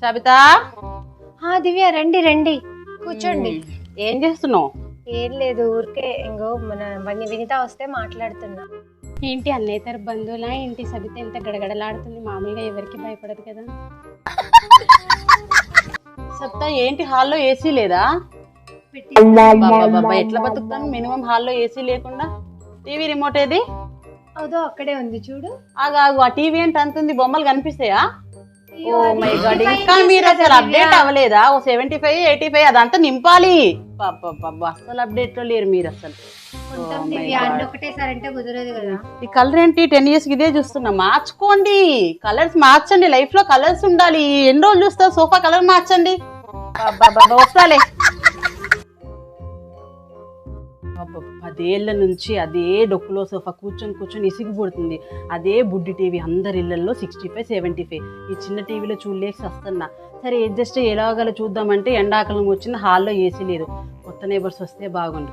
సబితా, దివ్య రండి రండి కూర్చోండి. ఏం చేస్తున్నావు? ఏం లేదు, ఊరికే ఇంకో మన వినిత వస్తే మాట్లాడుతున్నా. ఏంటి అన్నేతర బంధువులా ఏంటి? సబిత ఎంత గడగడలాడుతుంది, మామూలుగా ఎవరికి భయపడదు కదా. సబితా, ఏంటి హాల్లో ఏసీ లేదా? బాబా ఎట్లా బతుకుతాను మినిమం హాల్లో ఏసీ లేకుండా? టీవీ రిమోట్ ఏది? అదో అక్కడే ఉంది చూడు. ఆగు, ఆ టీవీ ఏంటి అంతుంది? బొమ్మలు కనిపిస్తాయా? అయ్యో, ఓ అది మై గాడ్, ఇంకా ఇంకా మీరు అసలు అప్డేట్ అవ్వలేదా? ఓ 75, 85 అదంతా నింపాలి. అసలు అప్డేట్ లో లేరు మీరు అసలు. మొత్తం దివ్య అన్ని ఒకటేసారి అంటే కుదరదు కదా. ఈ కలర్ ఏంటి? 10 years ఇదే చూస్తున్నా. మార్చుకోండి, కలర్స్ మార్చండి. లైఫ్ లో కలర్స్ ఉండాలి. ఎన్ని రోజులు చూస్తావు? సోఫా కలర్ మార్చండి. వస్తాలే. 10 ఏళ్ల నుంచి అదే డొక్కులో సోఫా కూర్చొని ఇసిగిపోతుంది. అదే బుడ్డి టీవీ అందరి ఇళ్లలో 65, 75. ఈ చిన్న టీవీలో చూడలేక వస్తున్నా. సరే అడ్జస్ట్ ఎలాగల చూద్దామంటే ఎండాకాలం వచ్చిన హాల్లో ఏసీ లేదు. కొత్త నేబర్స్ వస్తే బాగుండు.